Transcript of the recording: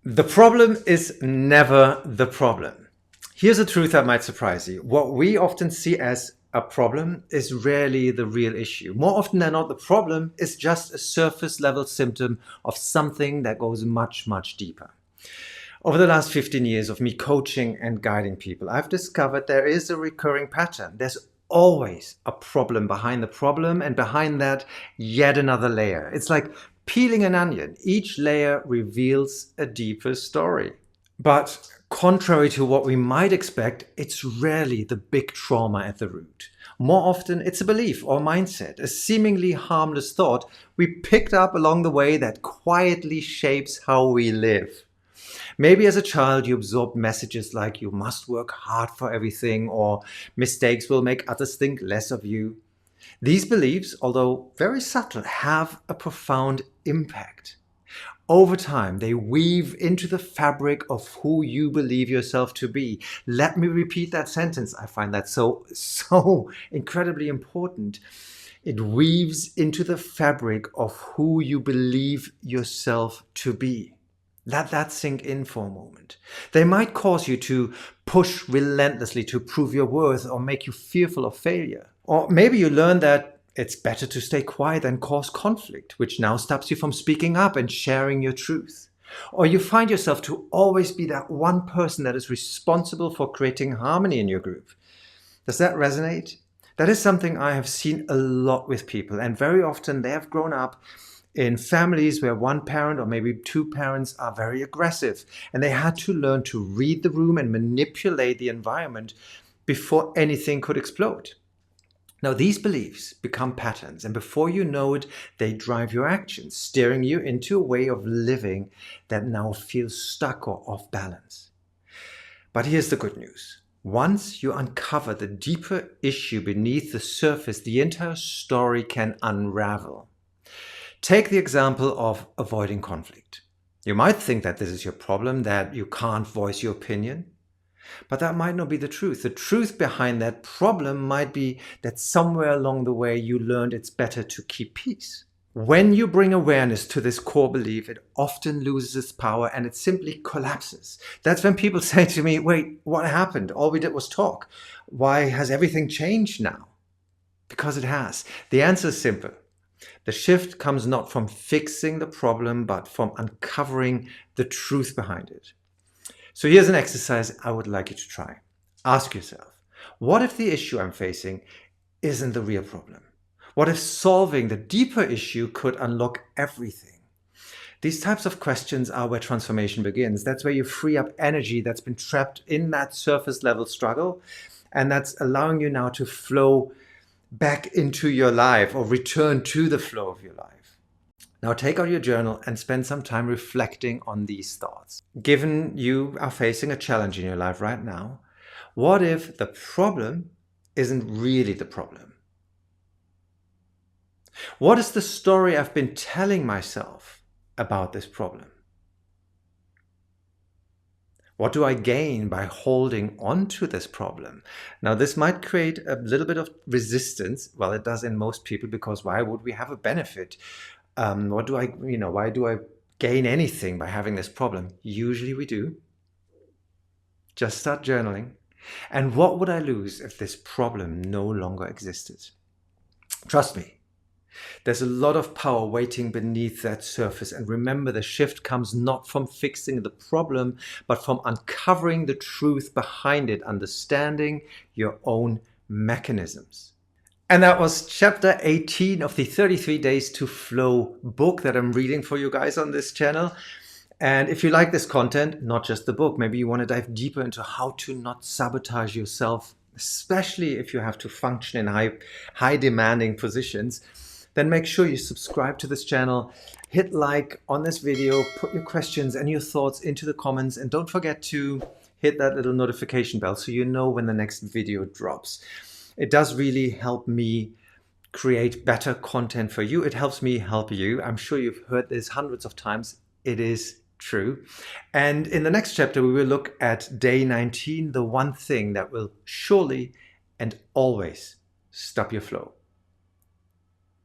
The problem is never the problem. Here's a truth that might surprise you. What we often see as a problem is rarely the real issue. More often than not, the problem is just a surface level symptom of something that goes much, much deeper. Over the last 15 years of me coaching and guiding people, I've discovered there is a recurring pattern. There's always a problem behind the problem, and behind that, yet another layer. It's like peeling an onion. Each layer reveals a deeper story. But contrary to what we might expect, it's rarely the big trauma at the root. More often, it's a belief or mindset, a seemingly harmless thought we picked up along the way that quietly shapes how we live. Maybe as a child, you absorbed messages like you must work hard for everything, or mistakes will make others think less of you. These beliefs, although very subtle, have a profound impact. Over time, they weave into the fabric of who you believe yourself to be. Let me repeat that sentence. I find that so incredibly important. It weaves into the fabric of who you believe yourself to be. Let that sink in for a moment. They might cause you to push relentlessly to prove your worth or make you fearful of failure. Or maybe you learn that it's better to stay quiet than cause conflict, which now stops you from speaking up and sharing your truth. Or you find yourself to always be that one person that is responsible for creating harmony in your group. Does that resonate? That is something I have seen a lot with people, and very often they have grown up in families where one parent or maybe two parents are very aggressive, and they had to learn to read the room and manipulate the environment before anything could explode. Now, these beliefs become patterns, and before you know it, they drive your actions, steering you into a way of living that now feels stuck or off balance. But here's the good news. Once you uncover the deeper issue beneath the surface, the entire story can unravel. Take the example of avoiding conflict. You might think that this is your problem, that you can't voice your opinion. But that might not be the truth. The truth behind that problem might be that somewhere along the way you learned it's better to keep peace. When you bring awareness to this core belief, it often loses its power and it simply collapses. That's when people say to me, wait, what happened? All we did was talk. Why has everything changed now? Because it has. The answer is simple. The shift comes not from fixing the problem, but from uncovering the truth behind it. So here's an exercise I would like you to try. Ask yourself, what if the issue I'm facing isn't the real problem? What if solving the deeper issue could unlock everything? These types of questions are where transformation begins. That's where you free up energy that's been trapped in that surface level struggle, and that's allowing you now to flow back into your life or return to the flow of your life. Now take out your journal and spend some time reflecting on these thoughts. Given you are facing a challenge in your life right now, what if the problem isn't really the problem? What is the story I've been telling myself about this problem? What do I gain by holding on to this problem? Now, this might create a little bit of resistance. Well, it does in most people, because why would we have a benefit? Why do I gain anything by having this problem? Usually we do. Just start journaling. And what would I lose if this problem no longer existed? Trust me. There's a lot of power waiting beneath that surface, and remember, the shift comes not from fixing the problem, but from uncovering the truth behind it, understanding your own mechanisms. And that was chapter 18 of the 33 Days to Flow book that I'm reading for you guys on this channel. And if you like this content, not just the book, maybe you want to dive deeper into how to not sabotage yourself, especially if you have to function in high demanding positions, then make sure you subscribe to this channel, hit like on this video, put your questions and your thoughts into the comments, and don't forget to hit that little notification bell so you know when the next video drops. It does really help me create better content for you. It helps me help you. I'm sure you've heard this hundreds of times. It is true. And in the next chapter, we will look at day 19, the one thing that will surely and always stop your flow.